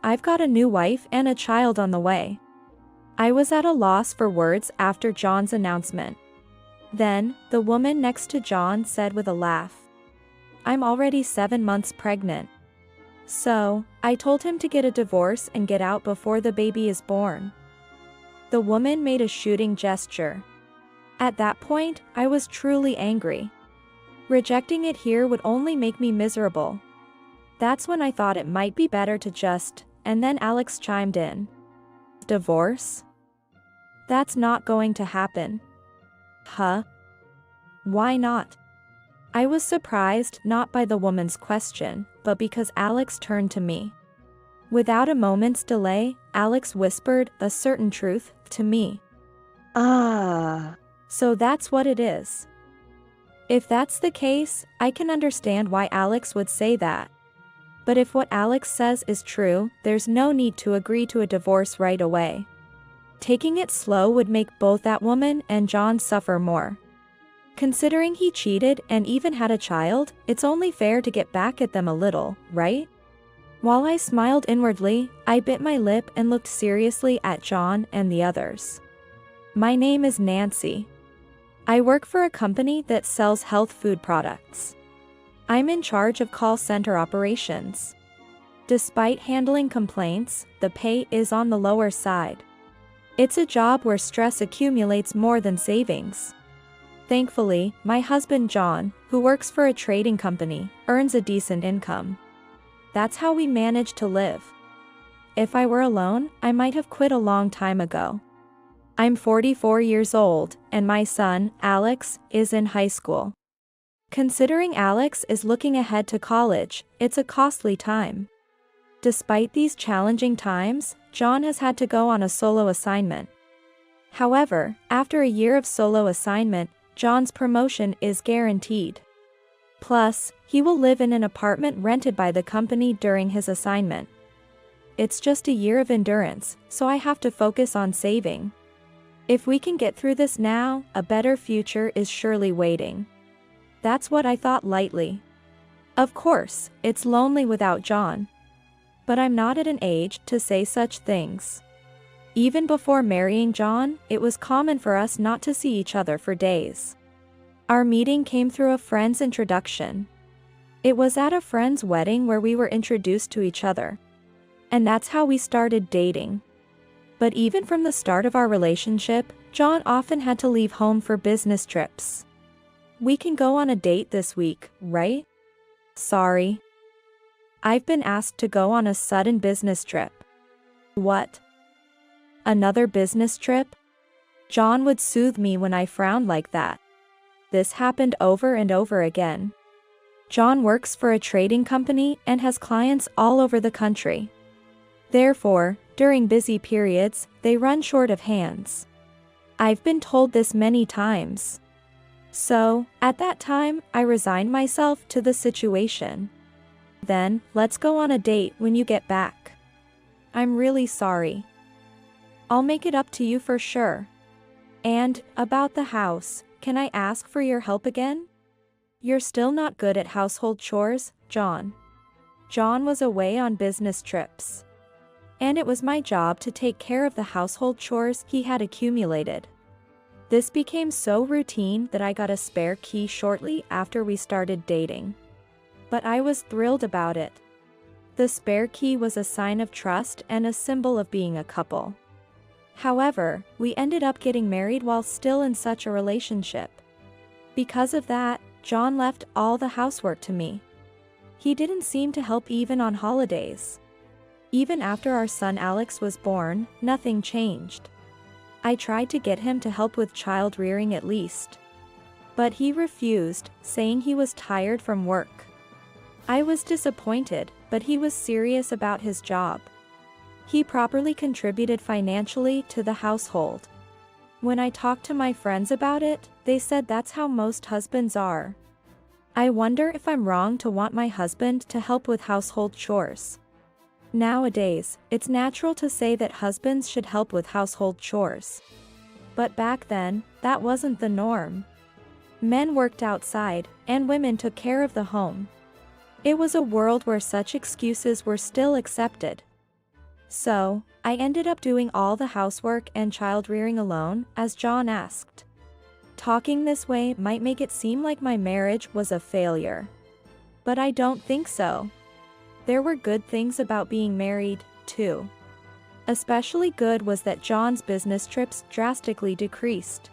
I've got a new wife and a child on the way." I was at a loss for words after John's announcement. Then, the woman next to John said with a laugh, "I'm already 7 months pregnant." So, I told him to get a divorce and get out before the baby is born. The woman made a shooting gesture. At that point, I was truly angry. Rejecting it here would only make me miserable. That's when I thought it might be better to just, and then Alex chimed in. "Divorce? That's not going to happen." "Huh? Why not?" I was surprised not by the woman's question, but because Alex turned to me. Without a moment's delay, Alex whispered a certain truth to me. So that's what it is." If that's the case, I can understand why Alex would say that. But if what Alex says is true, there's no need to agree to a divorce right away. Taking it slow would make both that woman and John suffer more. Considering he cheated and even had a child, it's only fair to get back at them a little, right? While I smiled inwardly, I bit my lip and looked seriously at John and the others. "My name is Nancy. I work for a company that sells health food products. I'm in charge of call center operations. Despite handling complaints, the pay is on the lower side. It's a job where stress accumulates more than savings. Thankfully, my husband John, who works for a trading company, earns a decent income. That's how we manage to live. If I were alone, I might have quit a long time ago. I'm 44 years old, and my son, Alex, is in high school. Considering Alex is looking ahead to college, it's a costly time. Despite these challenging times, John has had to go on a solo assignment. However, after a year of solo assignment, John's promotion is guaranteed. Plus, he will live in an apartment rented by the company during his assignment. It's just a year of endurance, so I have to focus on saving. If we can get through this now, a better future is surely waiting." That's what I thought lightly. Of course, it's lonely without John. But I'm not at an age to say such things. Even before marrying John, it was common for us not to see each other for days. Our meeting came through a friend's introduction. It was at a friend's wedding where we were introduced to each other. And that's how we started dating. But even from the start of our relationship, John often had to leave home for business trips. "We can go on a date this week, right?" "Sorry. I've been asked to go on a sudden business trip." "What? Another business trip?" John would soothe me when I frowned like that. This happened over and over again. John works for a trading company and has clients all over the country. Therefore, during busy periods, they run short of hands. I've been told this many times. So, at that time, I resigned myself to the situation. "Then, let's go on a date when you get back." "I'm really sorry. I'll make it up to you for sure. And, about the house, can I ask for your help again? You're still not good at household chores, John." John was away on business trips. And it was my job to take care of the household chores he had accumulated. This became so routine that I got a spare key shortly after we started dating. But I was thrilled about it. The spare key was a sign of trust and a symbol of being a couple. However, we ended up getting married while still in such a relationship. Because of that, John left all the housework to me. He didn't seem to help even on holidays. Even after our son Alex was born, nothing changed. I tried to get him to help with child rearing at least. But he refused, saying he was tired from work. I was disappointed, but he was serious about his job. He properly contributed financially to the household. When I talked to my friends about it, they said that's how most husbands are. I wonder if I'm wrong to want my husband to help with household chores. Nowadays, it's natural to say that husbands should help with household chores. But back then, that wasn't the norm. Men worked outside, and women took care of the home. It was a world where such excuses were still accepted. So, I ended up doing all the housework and child rearing alone, as John asked. Talking this way might make it seem like my marriage was a failure. But I don't think so. There were good things about being married, too. Especially good was that John's business trips drastically decreased.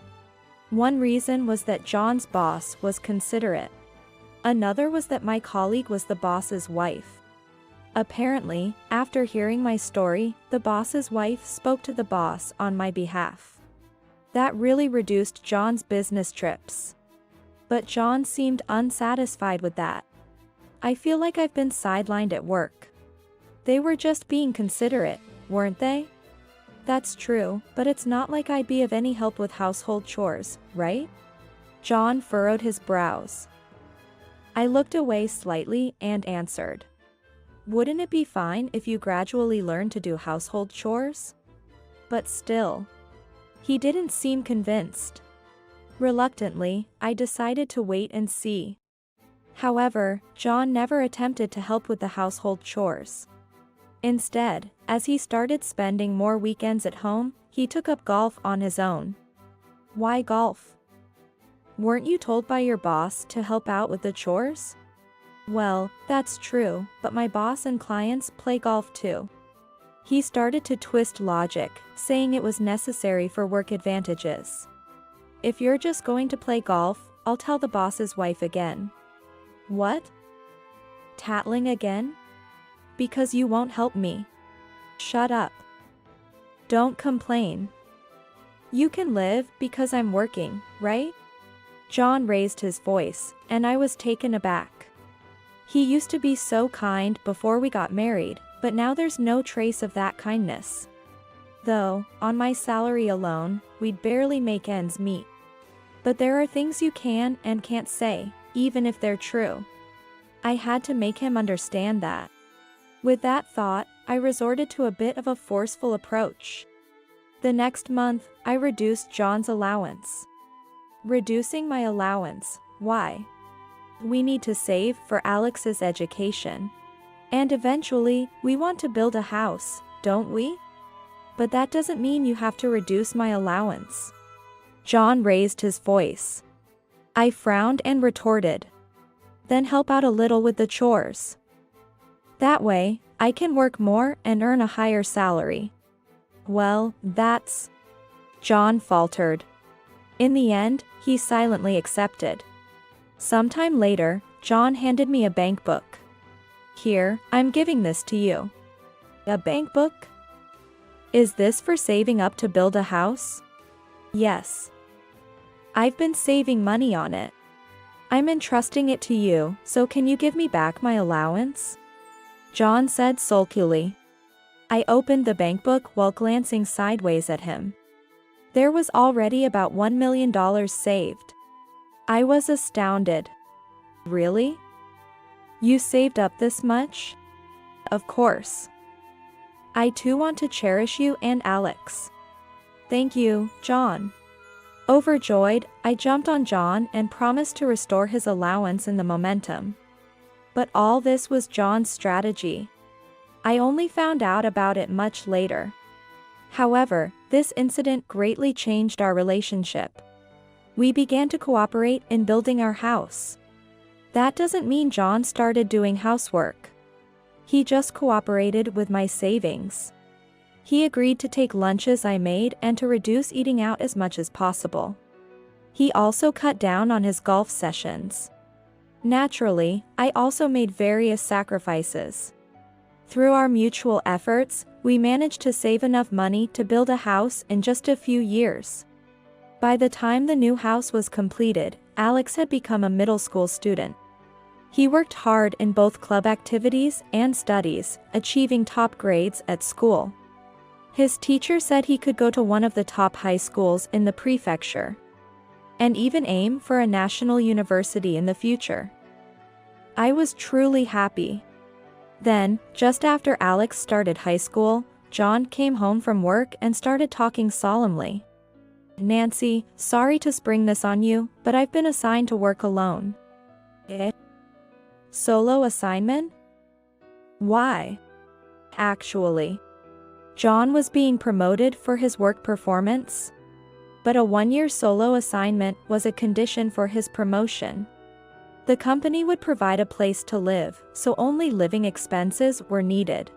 One reason was that John's boss was considerate. Another was that my colleague was the boss's wife. Apparently, after hearing my story, the boss's wife spoke to the boss on my behalf. That really reduced John's business trips. But John seemed unsatisfied with that. I feel like I've been sidelined at work. They were just being considerate, weren't they? That's true, but it's not like I'd be of any help with household chores, right? John furrowed his brows. I looked away slightly and answered. Wouldn't it be fine if you gradually learned to do household chores? But still. He didn't seem convinced. Reluctantly, I decided to wait and see. However, John never attempted to help with the household chores. Instead, as he started spending more weekends at home, he took up golf on his own. Why golf? Weren't you told by your boss to help out with the chores? Well, that's true, but my boss and clients play golf too. He started to twist logic, saying it was necessary for work advantages. If you're just going to play golf, I'll tell the boss's wife again. What? Tattling again? Because you won't help me. Shut up. Don't complain. You can live because I'm working, right? John raised his voice, and I was taken aback. He used to be so kind before we got married, but now there's no trace of that kindness. Though, on my salary alone, we'd barely make ends meet. But there are things you can and can't say, even if they're true. I had to make him understand that. With that thought, I resorted to a bit of a forceful approach. The next month, I reduced John's allowance. Reducing my allowance, why? We need to save for Alex's education. And eventually, we want to build a house, don't we? But that doesn't mean you have to reduce my allowance. John raised his voice. I frowned and retorted. Then help out a little with the chores. That way, I can work more and earn a higher salary. Well, that's... John faltered. In the end, he silently accepted. Sometime later, John handed me a bank book. Here, I'm giving this to you. A bank book? Is this for saving up to build a house? Yes. I've been saving money on it. I'm entrusting it to you, so can you give me back my allowance? John said sulkily. I opened the bank book while glancing sideways at him. There was already about $1 million saved. I was astounded. Really? You saved up this much? Of course. I too want to cherish you and Alex. Thank you, John. Overjoyed, I jumped on John and promised to restore his allowance in the momentum. But all this was John's strategy. I only found out about it much later. However, this incident greatly changed our relationship. We began to cooperate in building our house. That doesn't mean John started doing housework. He just cooperated with my savings. He agreed to take lunches I made and to reduce eating out as much as possible. He also cut down on his golf sessions. Naturally, I also made various sacrifices. Through our mutual efforts, we managed to save enough money to build a house in just a few years. By the time the new house was completed, Alex had become a middle school student. He worked hard in both club activities and studies, achieving top grades at school. His teacher said he could go to one of the top high schools in the prefecture, and even aim for a national university in the future. I was truly happy. Then, just after Alex started high school, John came home from work and started talking solemnly. Nancy, sorry to spring this on you, but I've been assigned to work alone. Solo assignment? Why? Actually, John was being promoted for his work performance, but a one-year solo assignment was a condition for his promotion. The company would provide a place to live, so only living expenses were needed.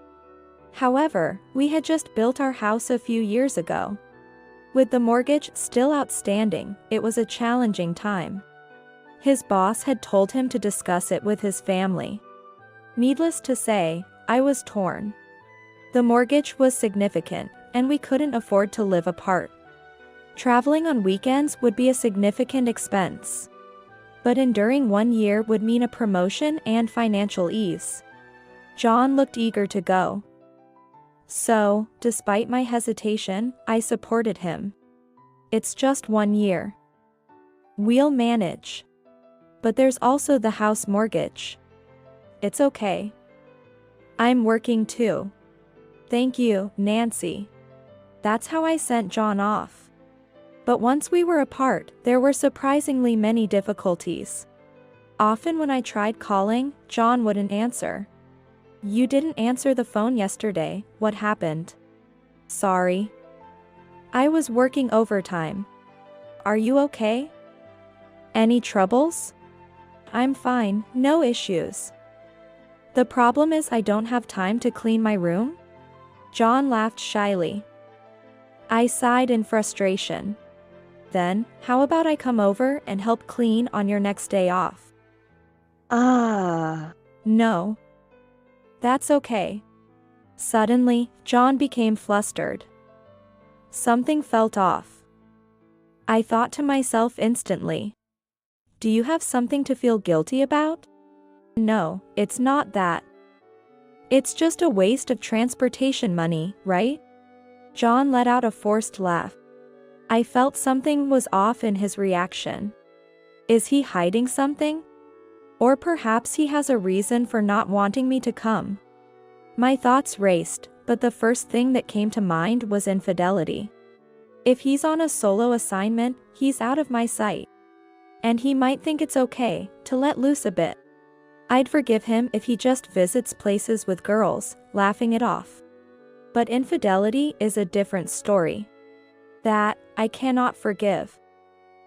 However, we had just built our house a few years ago. With the mortgage still outstanding, it was a challenging time. His boss had told him to discuss it with his family. Needless to say, I was torn. The mortgage was significant, and we couldn't afford to live apart. Traveling on weekends would be a significant expense. But enduring 1 year would mean a promotion and financial ease. John looked eager to go. So, despite my hesitation, I supported him. It's just 1 year. We'll manage. But there's also the house mortgage. It's okay. I'm working too. Thank you, Nancy. That's how I sent John off. But once we were apart, there were surprisingly many difficulties. Often when I tried calling, John wouldn't answer. You didn't answer the phone yesterday, what happened? Sorry. I was working overtime. Are you okay? Any troubles? I'm fine, no issues. The problem is I don't have time to clean my room? John laughed shyly. I sighed in frustration. Then, how about I come over and help clean on your next day off? No. That's okay. Suddenly, John became flustered. Something felt off. I thought to myself instantly. Do you have something to feel guilty about? No, it's not that. It's just a waste of transportation money, right? John let out a forced laugh. I felt something was off in his reaction. Is he hiding something? Or perhaps he has a reason for not wanting me to come. My thoughts raced, but the first thing that came to mind was infidelity. If he's on a solo assignment, he's out of my sight. And he might think it's okay to let loose a bit. I'd forgive him if he just visits places with girls, laughing it off. But infidelity is a different story. That, I cannot forgive.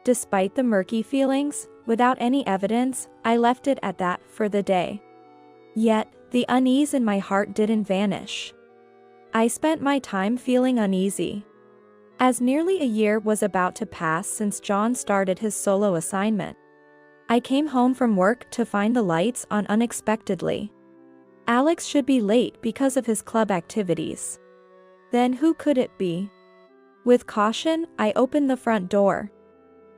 Despite the murky feelings, without any evidence, I left it at that for the day. Yet, the unease in my heart didn't vanish. I spent my time feeling uneasy. As nearly a year was about to pass since John started his solo assignment, I came home from work to find the lights on unexpectedly. Alex should be late because of his club activities. Then who could it be? With caution, I opened the front door.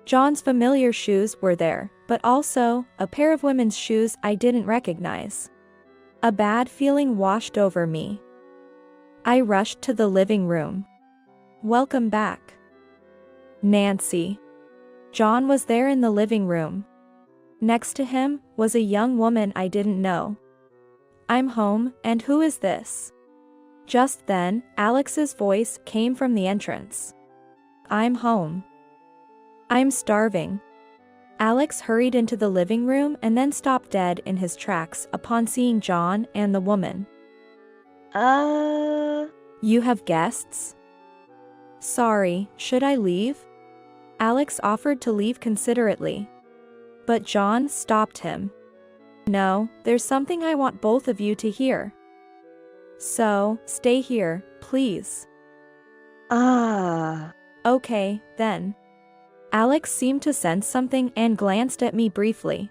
John's familiar shoes were there, but also a pair of women's shoes I didn't recognize. A bad feeling washed over me. I rushed to the living room. Welcome back. Nancy. John was there in the living room. Next to him was a young woman I didn't know. I'm home, and who is this? Just then, Alex's voice came from the entrance. I'm home. I'm starving. Alex hurried into the living room and then stopped dead in his tracks upon seeing John and the woman. You have guests? Sorry, should I leave? Alex offered to leave considerately. But John stopped him. No, there's something I want both of you to hear. So, stay here, please. Okay, then. Alex seemed to sense something and glanced at me briefly.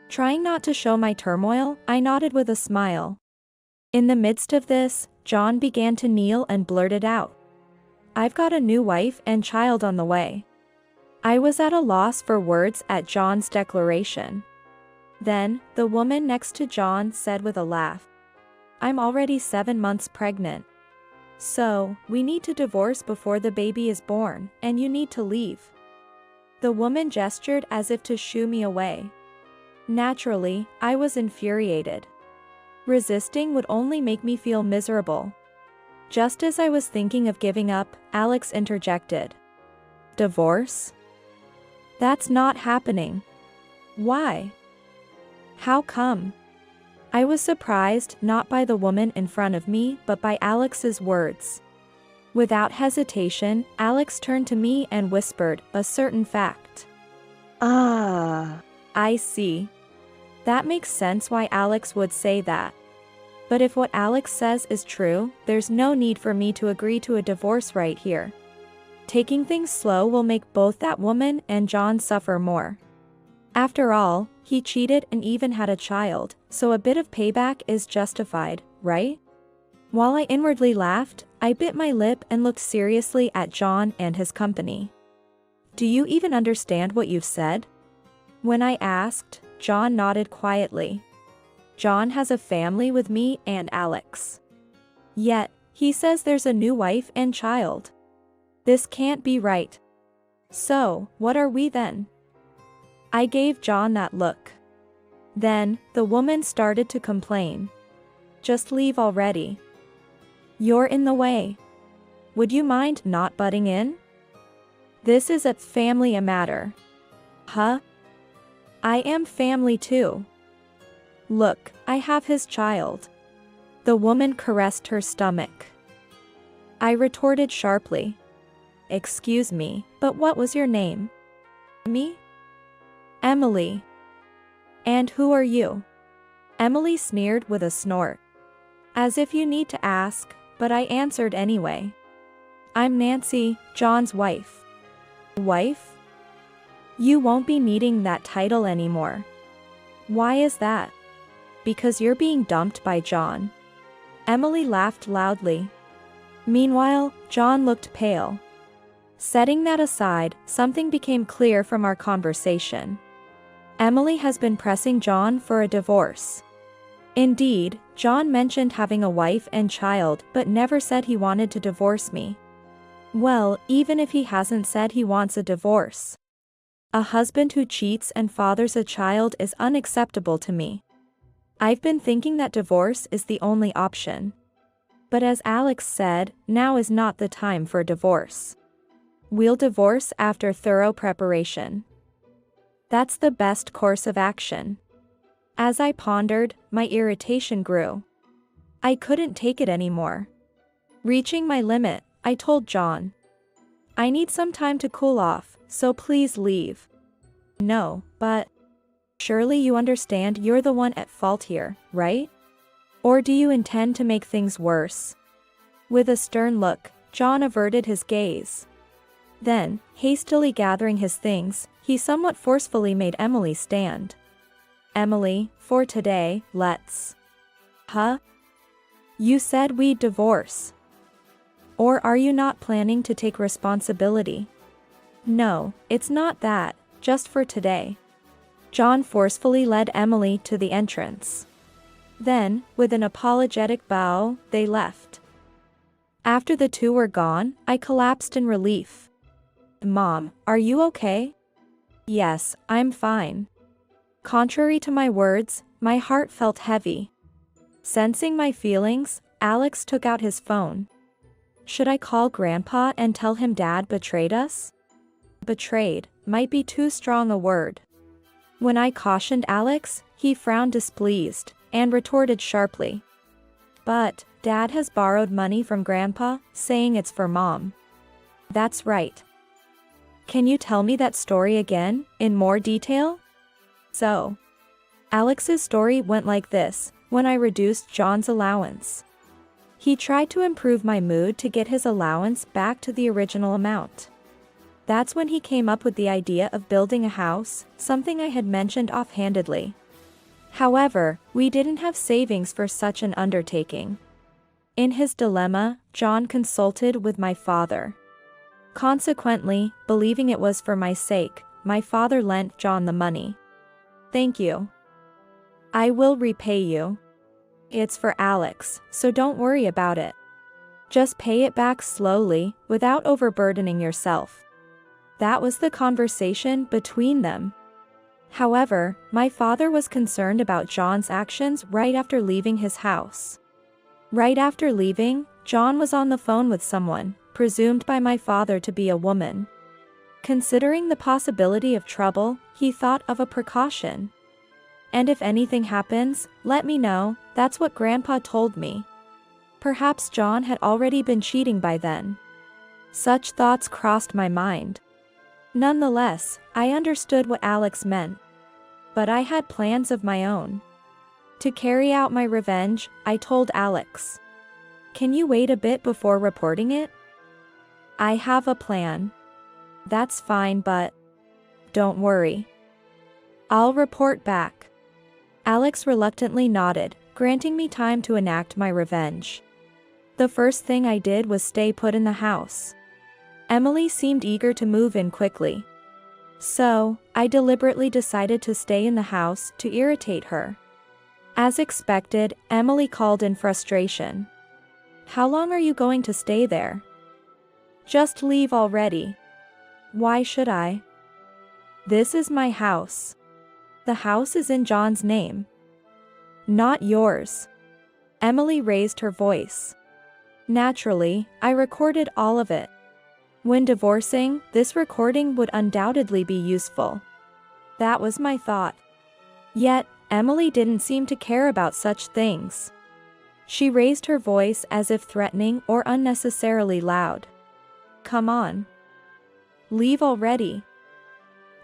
Trying not to show my turmoil, I nodded with a smile. In the midst of this, John began to kneel and blurted out. I've got a new wife and child on the way. I was at a loss for words at John's declaration. Then, the woman next to John said with a laugh. I'm already 7 months pregnant. So, we need to divorce before the baby is born, and you need to leave. The woman gestured as if to shoo me away. Naturally, I was infuriated. Resisting would only make me feel miserable. Just as I was thinking of giving up, Alex interjected. Divorce? That's not happening. Why? How come? I was surprised not by the woman in front of me but by Alex's words. Without hesitation, Alex turned to me and whispered, "A certain fact." Ah. I see. That makes sense why Alex would say that. But if what Alex says is true, there's no need for me to agree to a divorce right here. Taking things slow will make both that woman and John suffer more. After all, he cheated and even had a child, so a bit of payback is justified, right? While I inwardly laughed, I bit my lip and looked seriously at John and his company. "Do you even understand what you've said?" When I asked, John nodded quietly. John has a family with me and Alex. Yet, he says there's a new wife and child. This can't be right. So, what are we then? I gave John that look. Then, the woman started to complain. "Just leave already. You're in the way. Would you mind not butting in? This is a family matter." Huh? I am family too. Look, I have his child. The woman caressed her stomach. I retorted sharply. "Excuse me, but what was your name?" "Me? Emily." "And who are you?" Emily sneered with a snort. "As if you need to ask," but I answered anyway. "I'm Nancy, John's wife." "Wife? You won't be needing that title anymore." "Why is that?" "Because you're being dumped by John." Emily laughed loudly. Meanwhile, John looked pale. Setting that aside, something became clear from our conversation. Emily has been pressing John for a divorce. Indeed, John mentioned having a wife and child but never said he wanted to divorce me. Well, even if he hasn't said he wants a divorce, a husband who cheats and fathers a child is unacceptable to me. I've been thinking that divorce is the only option. But as Alex said, now is not the time for divorce. We'll divorce after thorough preparation. That's the best course of action. As I pondered, my irritation grew. I couldn't take it anymore. Reaching my limit, I told John, "I need some time to cool off, so please leave." "No, but surely you understand you're the one at fault here, right? Or do you intend to make things worse?" With a stern look, John averted his gaze. Then, hastily gathering his things, he somewhat forcefully made Emily stand. "Emily, for today, let's..." "Huh? You said we'd divorce. Or are you not planning to take responsibility?" "No, it's not that, just for today." John forcefully led Emily to the entrance. Then, with an apologetic bow, they left. After the two were gone, I collapsed in relief. "Mom, are you okay?" "Yes, I'm fine." Contrary to my words, my heart felt heavy. Sensing my feelings, Alex took out his phone. Should I call Grandpa and tell him Dad betrayed us? Betrayed might be too strong a word. When I cautioned Alex, he frowned displeased and retorted sharply. "But, Dad has borrowed money from Grandpa, saying it's for Mom." "That's right. Can you tell me that story again, in more detail?" So, Alex's story went like this: when I reduced John's allowance, he tried to improve my mood to get his allowance back to the original amount. That's when he came up with the idea of building a house, something I had mentioned offhandedly. However, we didn't have savings for such an undertaking. In his dilemma, John consulted with my father. Consequently, believing it was for my sake, my father lent John the money. "Thank you. I will repay you. It's for Alex, so don't worry about it. Just pay it back slowly, without overburdening yourself." That was the conversation between them. However, my father was concerned about John's actions right after leaving his house. Right after leaving, John was on the phone with someone, presumed by my father to be a woman. Considering the possibility of trouble, he thought of a precaution. "And if anything happens, let me know," that's what Grandpa told me. Perhaps John had already been cheating by then. Such thoughts crossed my mind. Nonetheless, I understood what Alex meant. But I had plans of my own. To carry out my revenge, I told Alex. Can you wait a bit before reporting it? I have a plan. That's fine, but don't worry. I'll report back. Alex reluctantly nodded, granting me time to enact my revenge. The first thing I did was stay put in the house. Emily seemed eager to move in quickly. So, I deliberately decided to stay in the house to irritate her. As expected, Emily called in frustration. How long are you going to stay there? Just leave already. Why should I? This is my house. The house is in John's name. Not yours. Emily raised her voice. Naturally, I recorded all of it. When divorcing, this recording would undoubtedly be useful. That was my thought. Yet, Emily didn't seem to care about such things. She raised her voice as if threatening or unnecessarily loud. Come on. Leave already.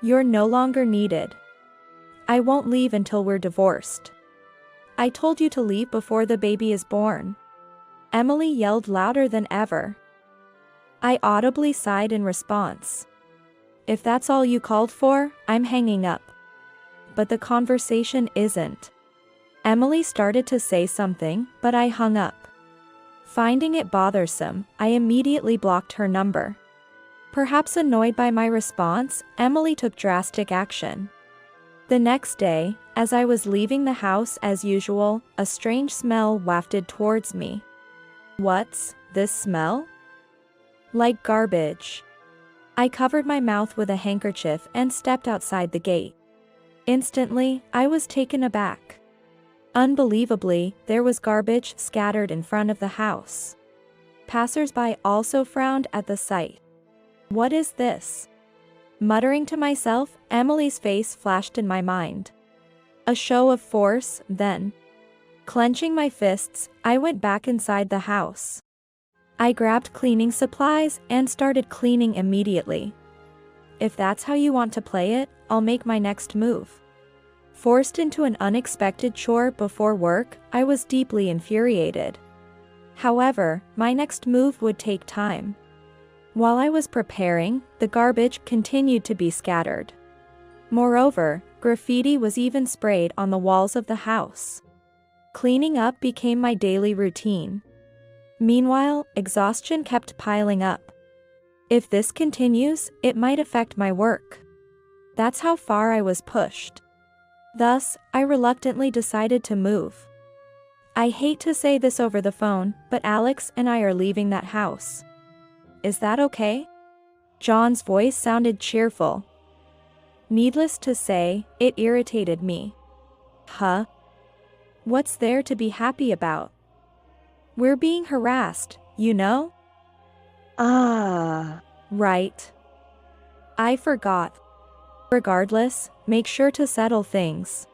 You're no longer needed. I won't leave until we're divorced. I told you to leave before the baby is born. Emily yelled louder than ever. I audibly sighed in response. If that's all you called for, I'm hanging up. But the conversation isn't. Emily started to say something, but I hung up. Finding it bothersome, I immediately blocked her number. Perhaps annoyed by my response, Emily took drastic action. The next day, as I was leaving the house as usual, a strange smell wafted towards me. What's this smell? Like garbage. I covered my mouth with a handkerchief and stepped outside the gate. Instantly, I was taken aback. Unbelievably, there was garbage scattered in front of the house. Passers-by also frowned at the sight. What is this? Muttering to myself, Emily's face flashed in my mind. A show of force, then. Clenching my fists, I went back inside the house. I grabbed cleaning supplies and started cleaning immediately. If that's how you want to play it, I'll make my next move. Forced into an unexpected chore before work, I was deeply infuriated. However, my next move would take time. While I was preparing, the garbage continued to be scattered. Moreover, graffiti was even sprayed on the walls of the house. Cleaning up became my daily routine. Meanwhile, exhaustion kept piling up. If this continues, it might affect my work. That's how far I was pushed. Thus, I reluctantly decided to move. I hate to say this over the phone, but Alex and I are leaving that house. Is that okay? John's voice sounded cheerful. Needless to say, it irritated me. Huh? What's there to be happy about? We're being harassed, you know? Ah. Right. I forgot. Regardless, make sure to settle things.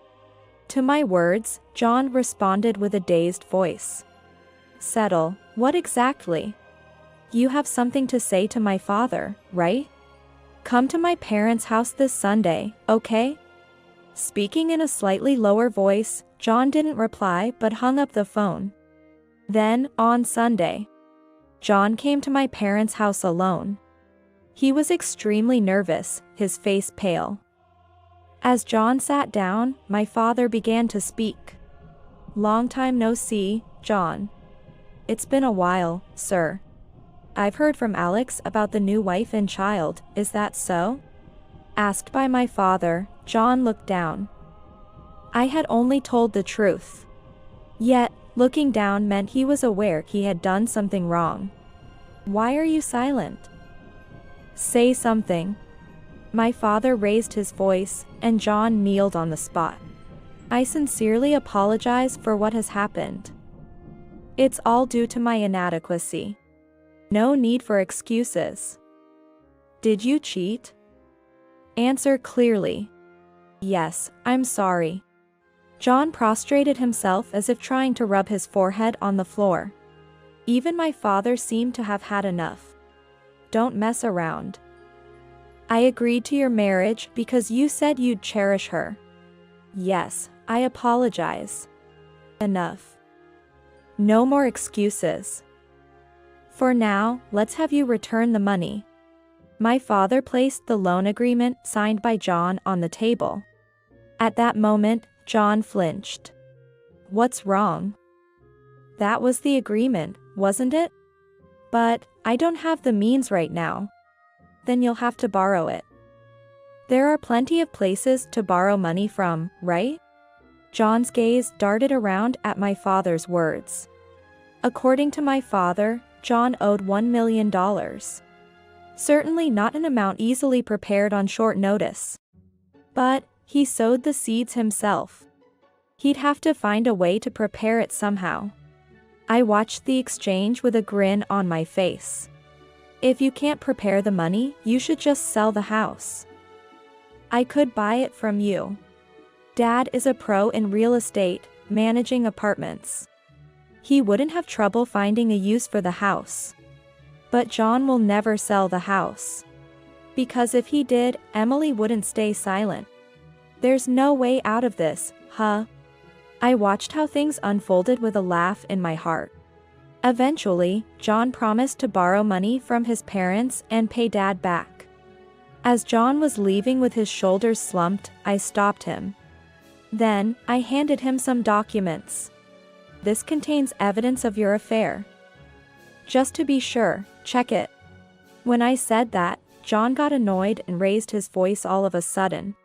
To my words, John responded with a dazed voice. Settle, what exactly? You have something to say to my father, right? Come to my parents' house this Sunday, okay? Speaking in a slightly lower voice, John didn't reply but hung up the phone. Then, on Sunday, John came to my parents' house alone. He was extremely nervous, his face pale. As John sat down, my father began to speak. Long time no see, John. It's been a while, sir. I've heard from Alex about the new wife and child, is that so? Asked by my father, John looked down. I had only told the truth. Yet, looking down meant he was aware he had done something wrong. Why are you silent? Say something. My father raised his voice, and John kneeled on the spot. I sincerely apologize for what has happened. It's all due to my inadequacy. No need for excuses. Did you cheat? Answer clearly. Yes, I'm sorry. John prostrated himself as if trying to rub his forehead on the floor. Even my father seemed to have had enough. don't mess around. I agreed to your marriage because you said you'd cherish her. Yes, I apologize. Enough. No more excuses. For now, let's have you return the money. My father placed the loan agreement signed by John on the table. At that moment, John flinched. What's wrong? That was the agreement, wasn't it? But I don't have the means right now. Then you'll have to borrow it. There are plenty of places to borrow money from, right? John's gaze darted around at my father's words. According to my father, John owed $1 million. Certainly not an amount easily prepared on short notice. But he sowed the seeds himself. He'd have to find a way to prepare it somehow. I watched the exchange with a grin on my face. If you can't prepare the money, you should just sell the house. I could buy it from you. Dad is a pro in real estate, managing apartments. He wouldn't have trouble finding a use for the house. But John will never sell the house. Because if he did, Emily wouldn't stay silent. There's no way out of this, huh? I watched how things unfolded with a laugh in my heart. Eventually, John promised to borrow money from his parents and pay Dad back. As John was leaving with his shoulders slumped, I stopped him. Then, I handed him some documents. This contains evidence of your affair. Just to be sure, check it. When I said that, John got annoyed and raised his voice all of a sudden.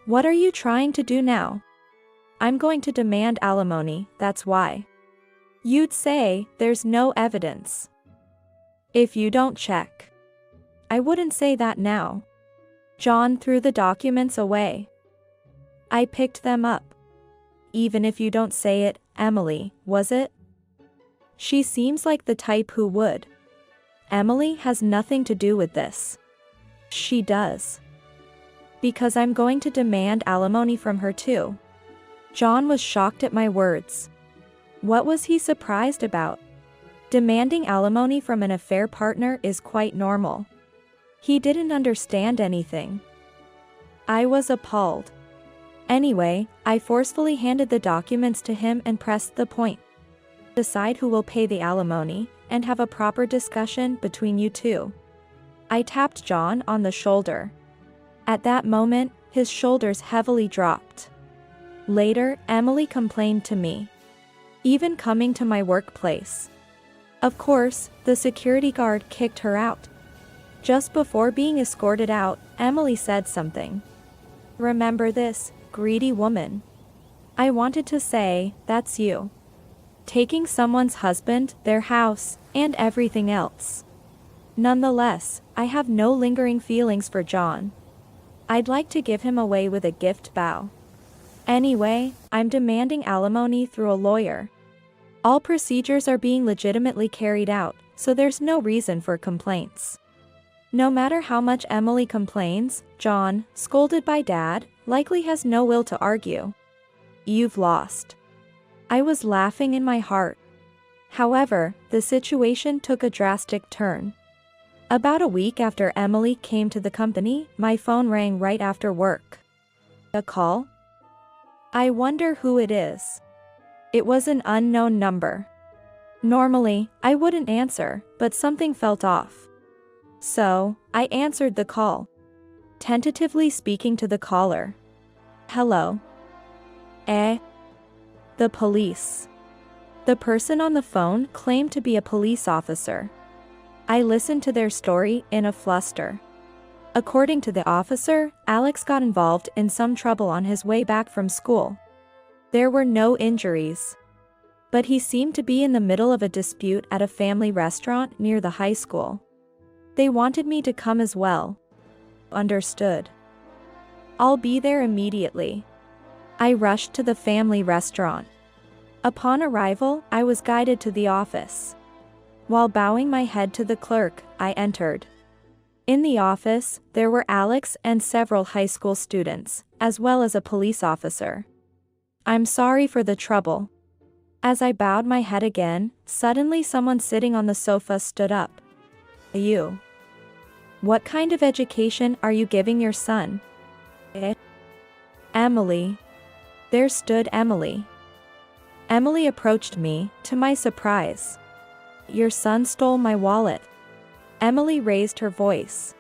What are you trying to do now? I'm going to demand alimony, that's why. You'd say, there's no evidence. If you don't check. I wouldn't say that now. John threw the documents away. I picked them up. Even if you don't say it, Emily, was it? She seems like the type who would. Emily has nothing to do with this. She does. Because I'm going to demand alimony from her too. John was shocked at my words. What was he surprised about? Demanding alimony from an affair partner is quite normal. He didn't understand anything. I was appalled. Anyway, I forcefully handed the documents to him and pressed the point. Decide who will pay the alimony, and have a proper discussion between you two. I tapped John on the shoulder. At that moment, his shoulders heavily dropped. Later, Emily complained to me. Even coming to my workplace. Of course, the security guard kicked her out. Just before being escorted out, Emily said something. Remember this, greedy woman. I wanted to say, that's you. Taking someone's husband, their house, and everything else. Nonetheless, I have no lingering feelings for John. I'd like to give him away with a gift bow. Anyway, I'm demanding alimony through a lawyer. All procedures are being legitimately carried out, so there's no reason for complaints. No matter how much Emily complains, John, scolded by Dad, likely has no will to argue. You've lost. I was laughing in my heart. However, the situation took a drastic turn. About a week after Emily came to the company, my phone rang right after work. A call? I wonder who it is. It was an unknown number. Normally, I wouldn't answer, but something felt off. So, I answered the call. Tentatively speaking to the caller. Hello. The police. The person on the phone claimed to be a police officer. I listened to their story in a fluster. According to the officer, Alex got involved in some trouble on his way back from school. There were no injuries. But he seemed to be in the middle of a dispute at a family restaurant near the high school. They wanted me to come as well. Understood. I'll be there immediately. I rushed to the family restaurant. Upon arrival, I was guided to the office. While bowing my head to the clerk, I entered. In the office, there were Alex and several high school students, as well as a police officer. I'm sorry for the trouble. As I bowed my head again, suddenly someone sitting on the sofa stood up. You. What kind of education are you giving your son? Emily. There stood Emily. Emily approached me, to my surprise. Your son stole my wallet. Emily raised her voice.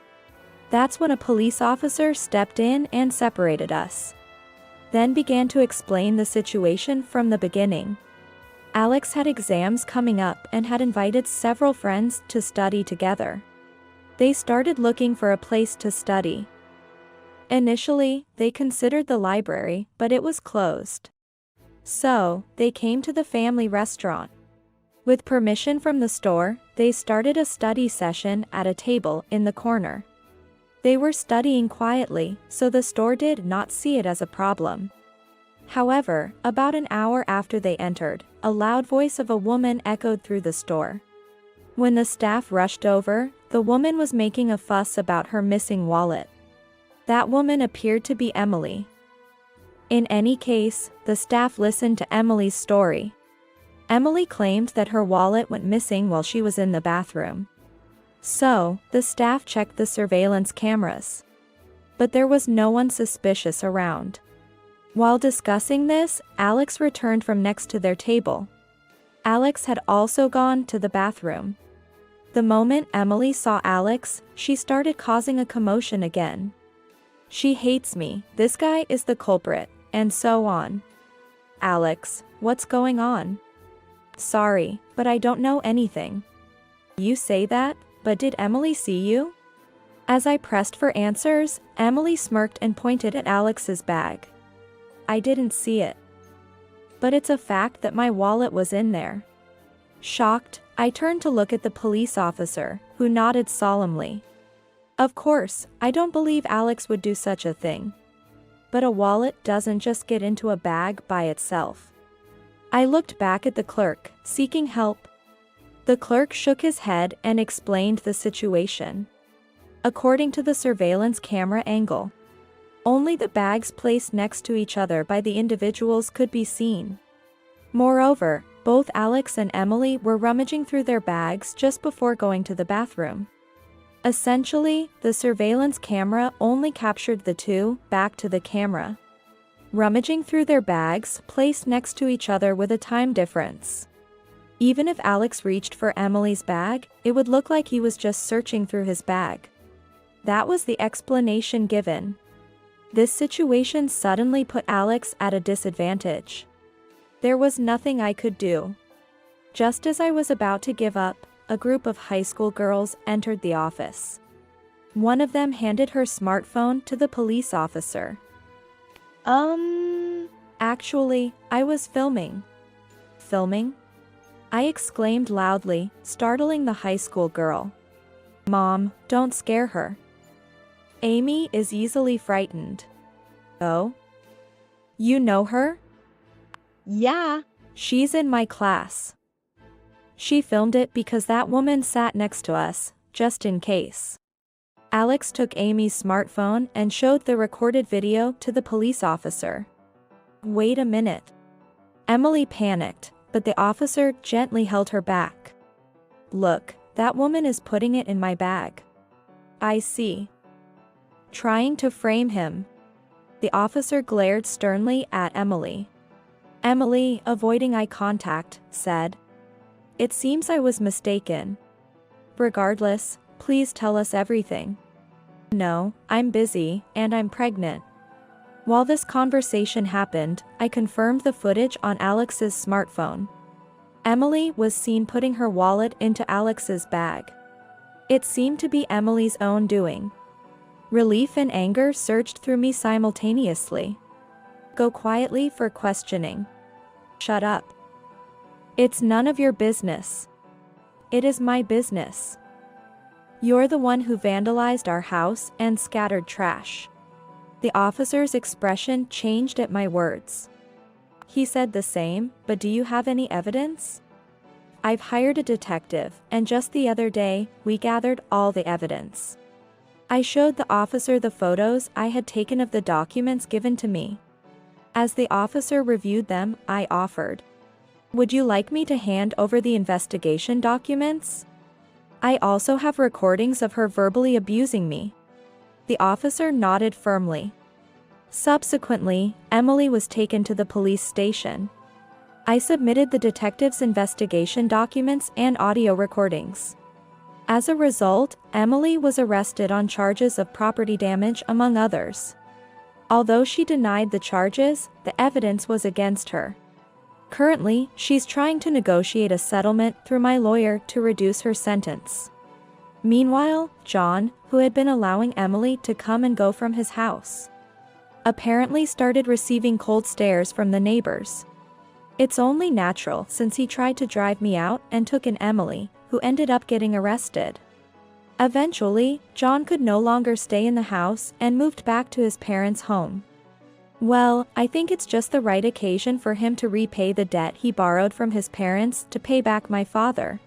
That's when a police officer stepped in and separated us. Then began to explain the situation from the beginning. Alex had exams coming up and had invited several friends to study together. They started looking for a place to study. Initially, they considered the library, but it was closed. So, they came to the family restaurant. With permission from the store, they started a study session at a table in the corner. They were studying quietly, so the store did not see it as a problem. However, about an hour after they entered, a loud voice of a woman echoed through the store. When the staff rushed over, the woman was making a fuss about her missing wallet. That woman appeared to be Emily. In any case, the staff listened to Emily's story. Emily claimed that her wallet went missing while she was in the bathroom. So, the staff checked the surveillance cameras. But there was no one suspicious around. While discussing this, Alex returned from next to their table. Alex had also gone to the bathroom. The moment Emily saw Alex, she started causing a commotion again. She hates me, this guy is the culprit, and so on. Alex, what's going on? Sorry, but I don't know anything. You say that, but did Emily see you? As I pressed for answers, Emily smirked and pointed at Alex's bag. I didn't see it. But it's a fact that my wallet was in there. Shocked, I turned to look at the police officer, who nodded solemnly. Of course, I don't believe Alex would do such a thing. But a wallet doesn't just get into a bag by itself. I looked back at the clerk, seeking help. The clerk shook his head and explained the situation. According to the surveillance camera angle, only the bags placed next to each other by the individuals could be seen. Moreover, both Alex and Emily were rummaging through their bags just before going to the bathroom. Essentially, the surveillance camera only captured the two back to the camera, rummaging through their bags placed next to each other with a time difference. Even if Alex reached for Emily's bag, it would look like he was just searching through his bag. That was the explanation given. This situation suddenly put Alex at a disadvantage. There was nothing I could do. Just as I was about to give up, a group of high school girls entered the office. One of them handed her smartphone to the police officer. Actually, I was filming. Filming? I exclaimed loudly, startling the high school girl. Mom, don't scare her. Amy is easily frightened. Oh? You know her? Yeah. She's in my class. She filmed it because that woman sat next to us, just in case. Alex took Amy's smartphone and showed the recorded video to the police officer. Wait a minute. Emily panicked, but the officer gently held her back. Look, that woman is putting it in my bag. I see. Trying to frame him. The officer glared sternly at Emily. Emily, avoiding eye contact, said, "It seems I was mistaken. Regardless, please tell us everything." No, I'm busy, and I'm pregnant. While this conversation happened, I confirmed the footage on Alex's smartphone. Emily was seen putting her wallet into Alex's bag. It seemed to be Emily's own doing. Relief and anger surged through me simultaneously. Go quietly for questioning. Shut up. It's none of your business. It is my business. You're the one who vandalized our house and scattered trash. The officer's expression changed at my words. He said the same, but do you have any evidence? I've hired a detective, and just the other day, we gathered all the evidence. I showed the officer the photos I had taken of the documents given to me. As the officer reviewed them, I offered. Would you like me to hand over the investigation documents? I also have recordings of her verbally abusing me. The officer nodded firmly. Subsequently, Emily was taken to the police station. I submitted the detective's investigation documents and audio recordings. As a result, Emily was arrested on charges of property damage, among others. Although she denied the charges, the evidence was against her. Currently, she's trying to negotiate a settlement through my lawyer to reduce her sentence. Meanwhile, John, who had been allowing Emily to come and go from his house, apparently started receiving cold stares from the neighbors. It's only natural since he tried to drive me out and took in Emily, who ended up getting arrested. Eventually, John could no longer stay in the house and moved back to his parents' home. Well, I think it's just the right occasion for him to repay the debt he borrowed from his parents to pay back my father.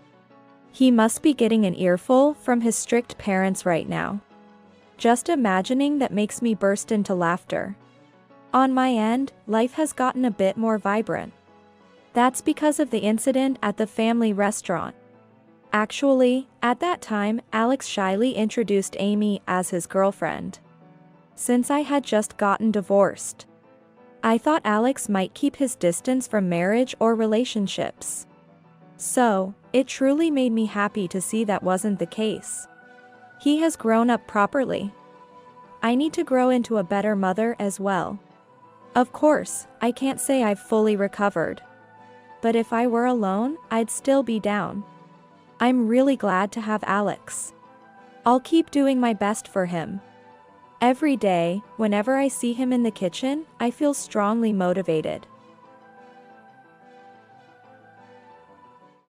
He must be getting an earful from his strict parents right now. Just imagining that makes me burst into laughter. On my end, life has gotten a bit more vibrant. That's because of the incident at the family restaurant. Actually, at that time, Alex shyly introduced Amy as his girlfriend. Since I had just gotten divorced, I thought Alex might keep his distance from marriage or relationships. So, it truly made me happy to see that wasn't the case. He has grown up properly. I need to grow into a better mother as well. Of course, I can't say I've fully recovered. But if I were alone, I'd still be down. I'm really glad to have Alex. I'll keep doing my best for him. Every day, whenever I see him in the kitchen, I feel strongly motivated.